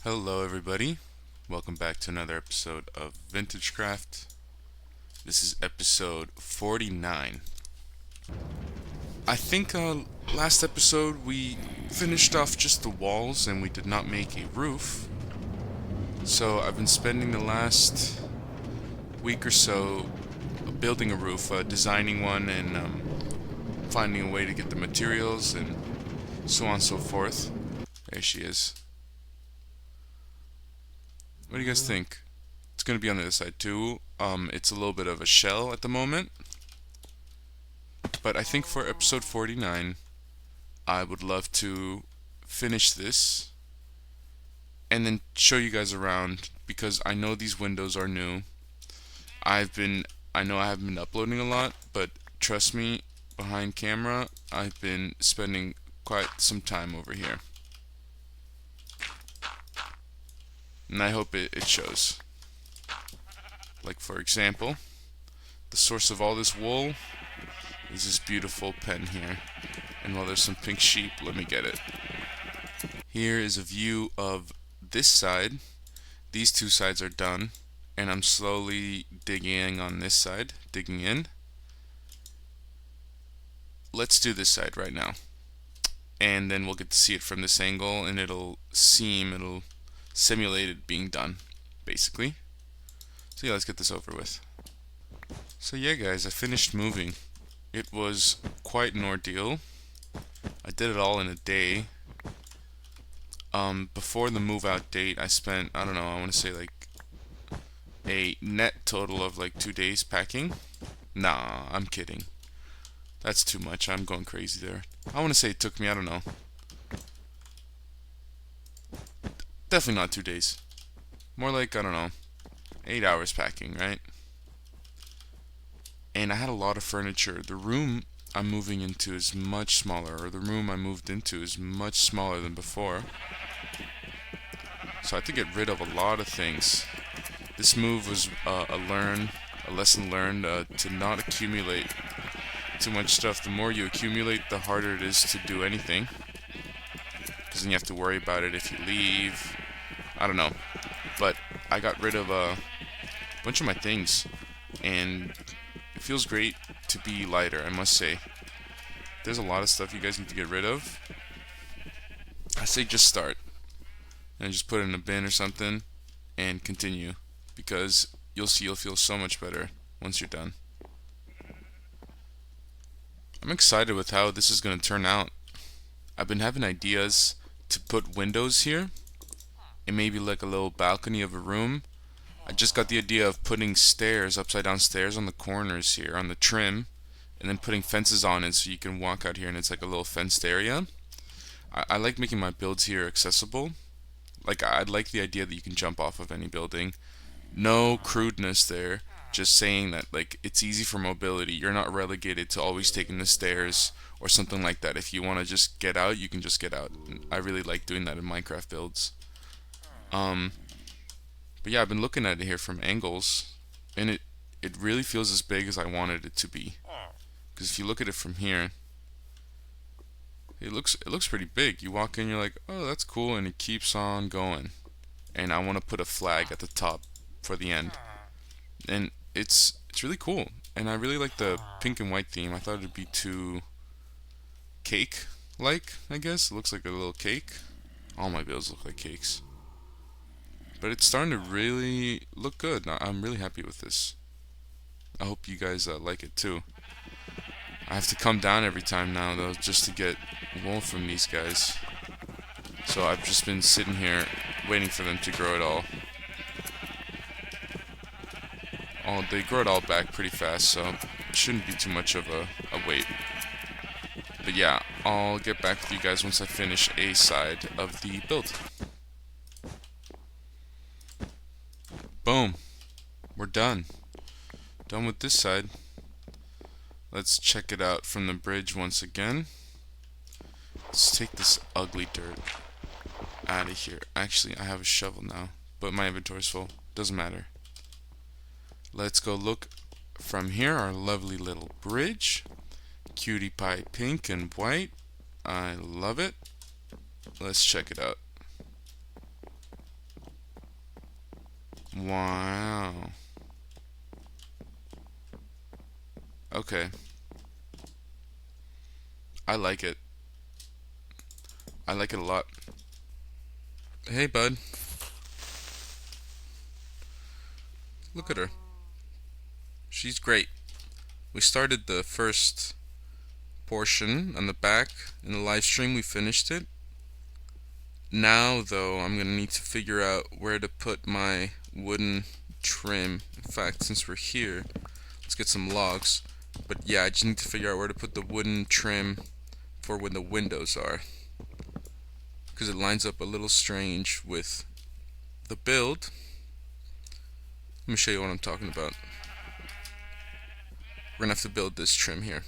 Hello everybody, welcome back to another episode of Vintagecraft. This is episode 49. I think last episode we finished off just the walls and we did not make a roof. So I've been spending the last week or so building a roof, designing one and finding a way to get the materials and so on and so forth. There she is. What do you guys think? It's going to be on the other side too. It's a little bit of a shell at the moment. But I think for episode 49, I would love to finish this and then show you guys around because I know these windows are new. I know I haven't been uploading a lot, but trust me, behind camera, I've been spending quite some time over here. And I hope it shows. Like for example, the source of all this wool is this beautiful pen here. And while there's some pink sheep, let me get it. Here is a view of this side. These two sides are done, and I'm slowly digging on this side, digging in. Let's do this side right now. And then we'll get to see it from this angle, and it'll simulate it being done, basically. So yeah, let's get this over with. So yeah guys, I finished moving. It was quite an ordeal. I did it all in a day. Before the move out date, I spent, I don't know, I want to say like a net total of like 2 days packing. Nah, I'm kidding. That's too much. I'm going crazy there. I want to say it took me, I don't know, definitely not 2 days. More like, I don't know, 8 hours packing, right? And I had a lot of furniture. The room I'm moving into is much smaller, or the room I moved into is much smaller than before. So I had to get rid of a lot of things. This move was a lesson learned to not accumulate too much stuff. The more you accumulate, the harder it is to do anything. Because then you have to worry about it if you leave. I don't know. But I got rid of a bunch of my things. And it feels great to be lighter, I must say. There's a lot of stuff you guys need to get rid of. I say just start. And just put it in a bin or something and continue. Because you'll see you'll feel so much better once you're done. I'm excited with how this is going to turn out. I've been having ideas to put windows here and maybe like a little balcony of a room. I just got the idea of putting stairs, upside down stairs on the corners here, on the trim, and then putting fences on it so you can walk out here and it's like a little fenced area. I like making my builds here accessible. Like, I'd like the idea that you can jump off of any building. No crudeness there, just saying that like it's easy for mobility. You're not relegated to always taking the stairs or something like that. If you want to just get out, you can just get out. I really like doing that in Minecraft builds. But yeah, I've been looking at it here from angles, and it really feels as big as I wanted it to be. Because if you look at it from here, it looks pretty big. You walk in, you're like, oh, that's cool, and it keeps on going. And I want to put a flag at the top for the end, and it's really cool. And I really like the pink and white theme. I thought it'd be too cake-like, I guess. It looks like a little cake. All my builds look like cakes. But it's starting to really look good. I'm really happy with this. I hope you guys like it too. I have to come down every time now though just to get wool from these guys. So I've just been sitting here waiting for them to grow it all. They grow it all back pretty fast, so it shouldn't be too much of a wait. But yeah, I'll get back with you guys once I finish a side of the build. Boom. We're done. Done with this side. Let's check it out from the bridge once again. Let's take this ugly dirt out of here. Actually, I have a shovel now, but my inventory's full. Doesn't matter. Let's go look from here, our lovely little bridge. Cutie pie pink and white. I love it. Let's check it out. Wow. Okay. I like it. I like it a lot. Hey, bud. Look at her. She's great. We started the first portion on the back in the live stream. We finished it. Now, though, I'm gonna need to figure out where to put my wooden trim. In fact, since we're here, let's get some logs. But yeah, I just need to figure out where to put the wooden trim for when the windows are, because it lines up a little strange with the build. Let me show you what I'm talking about. We're gonna have to build this trim here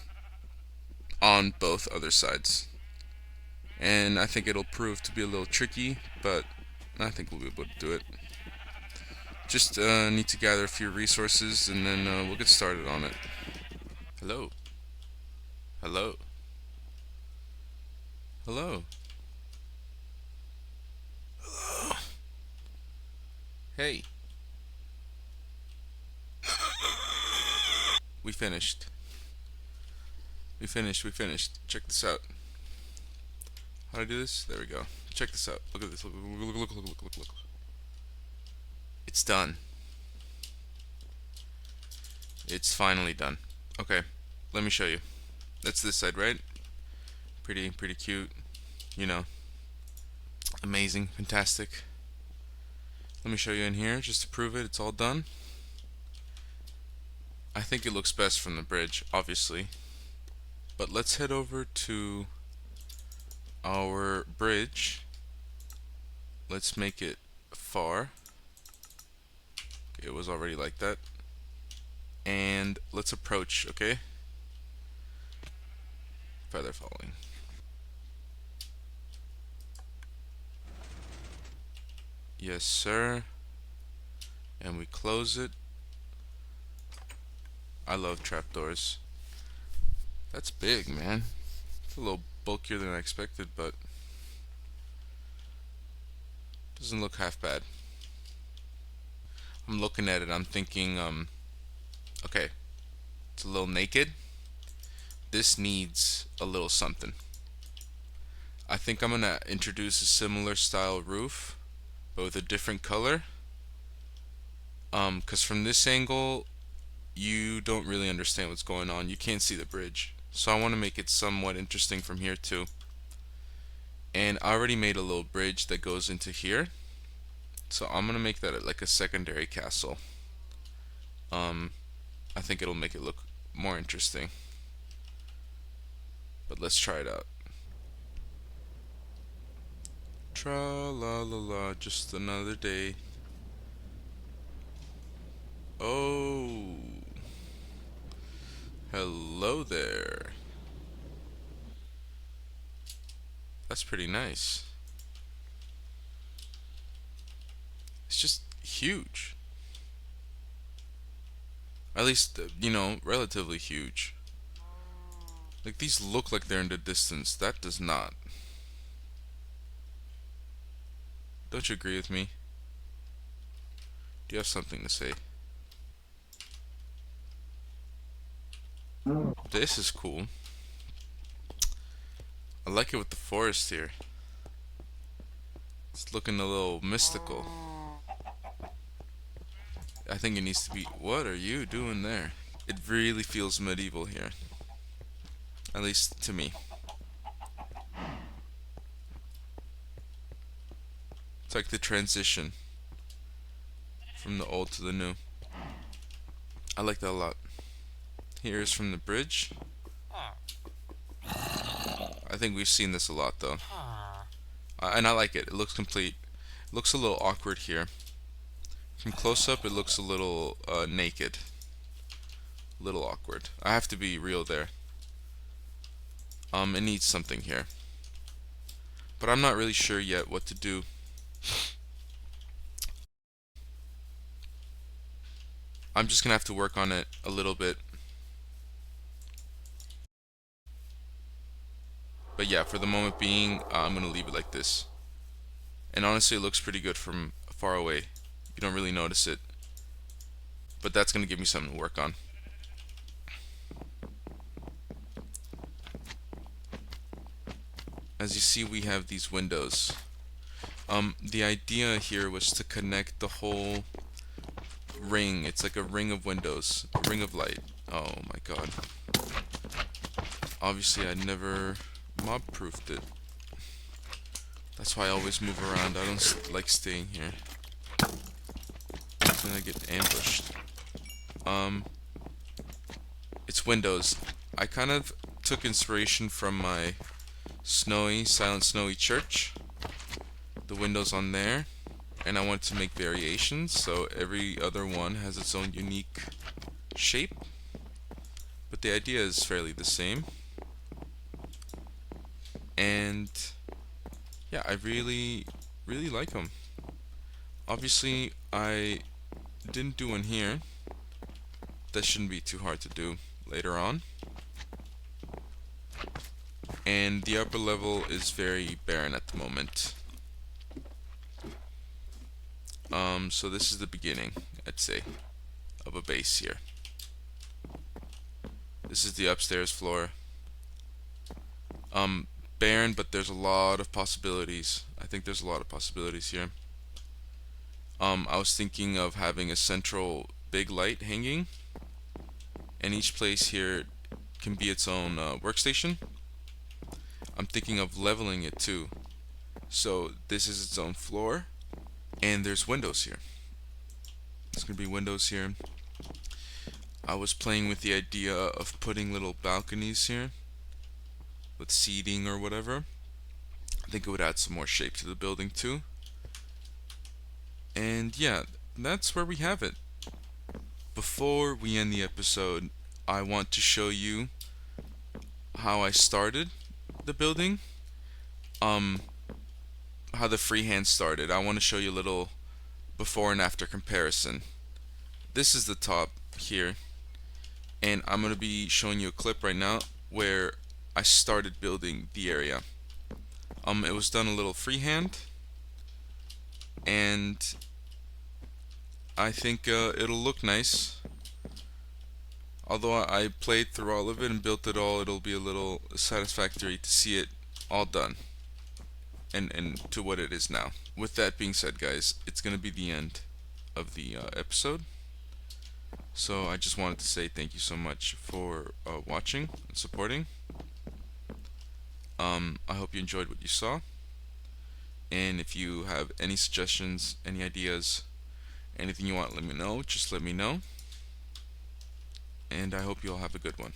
on both other sides, and I think it'll prove to be a little tricky, but I think we'll be able to do it. Just need to gather a few resources, and then we'll get started on it. Hello. Hello. Hello. Hello. Hey. We finished. We finished. We finished. Check this out. How do I do this? There we go. Check this out. Look at this. Look, look, look, look, look, look, look. It's done. It's finally done. Okay, let me show you. That's this side, right? Pretty cute. You know, amazing, fantastic. Let me show you in here just to prove it. It's all done. I think it looks best from the bridge, obviously. But let's head over to our bridge. Let's make it far. Okay, it was already like that. And let's approach, okay? Feather falling. Yes, sir. And we close it. I love trapdoors. That's big, man. It's a little bulkier than I expected, but doesn't look half bad. I'm looking at it, I'm thinking, okay, it's a little naked. This needs a little something. I think I'm gonna introduce a similar style roof, but with a different color. Cause from this angle, you don't really understand what's going on. You can't see the bridge. So I want to make it somewhat interesting from here too. And I already made a little bridge that goes into here. So I'm gonna make that like a secondary castle. I think it'll make it look more interesting. But let's try it out. Tra la la la, just another day. Oh, hello there. That's pretty nice. It's just huge. At least, you know, relatively huge. Like, these look like they're in the distance. That does not. Don't you agree with me? Do you have something to say? This is cool. I like it with the forest here. It's looking a little mystical. I think it needs to be... What are you doing there? It really feels medieval here. At least to me. It's like the transition from the old to the new. I like that a lot. Here's from the bridge. I think we've seen this a lot though. And I like it. It looks complete. It looks a little awkward here. From close up it looks a little naked. A little awkward. I have to be real there. It needs something here. But I'm not really sure yet what to do. I'm just gonna have to work on it a little bit. But yeah, for the moment being, I'm gonna leave it like this. And honestly, it looks pretty good from far away. You don't really notice it, but that's going to give me something to work on. As you see, we have these windows. The idea here was to connect the whole ring. It's like a ring of windows, a ring of light. Oh my god. Obviously, I never mob-proofed it. That's why I always move around. I don't like staying here. Then I get ambushed. It's windows. I kind of took inspiration from my Silent Snowy church. The windows on there. And I wanted to make variations, so every other one has its own unique shape. But the idea is fairly the same. And yeah, I really like them. Obviously, I didn't do one here. That shouldn't be too hard to do later on. And the upper level is very barren at the moment. So this is the beginning, I'd say, of a base here. This is the upstairs floor. Barren, but there's a lot of possibilities. I think there's a lot of possibilities here. I was thinking of having a central big light hanging, and each place here can be its own workstation. I'm thinking of leveling it too. So this is its own floor, and there's windows here. There's gonna be windows here. I was playing with the idea of putting little balconies here with seating or whatever. I think it would add some more shape to the building too. And yeah, that's where we have it. Before we end the episode, I want to show you how I started the building. How the freehand started. I want to show you a little before and after comparison. This is the top here, and I'm going to be showing you a clip right now where I started building the area. It was done a little freehand, and I think it'll look nice. Although I played through all of it and built it all, it'll be a little satisfactory to see it all done and to what it is now. With that being said, guys, it's going to be the end of the episode. So I just wanted to say thank you so much for watching and supporting. I hope you enjoyed what you saw. And if you have any suggestions, any ideas, anything you want, let me know. Just let me know. And I hope you all have a good one.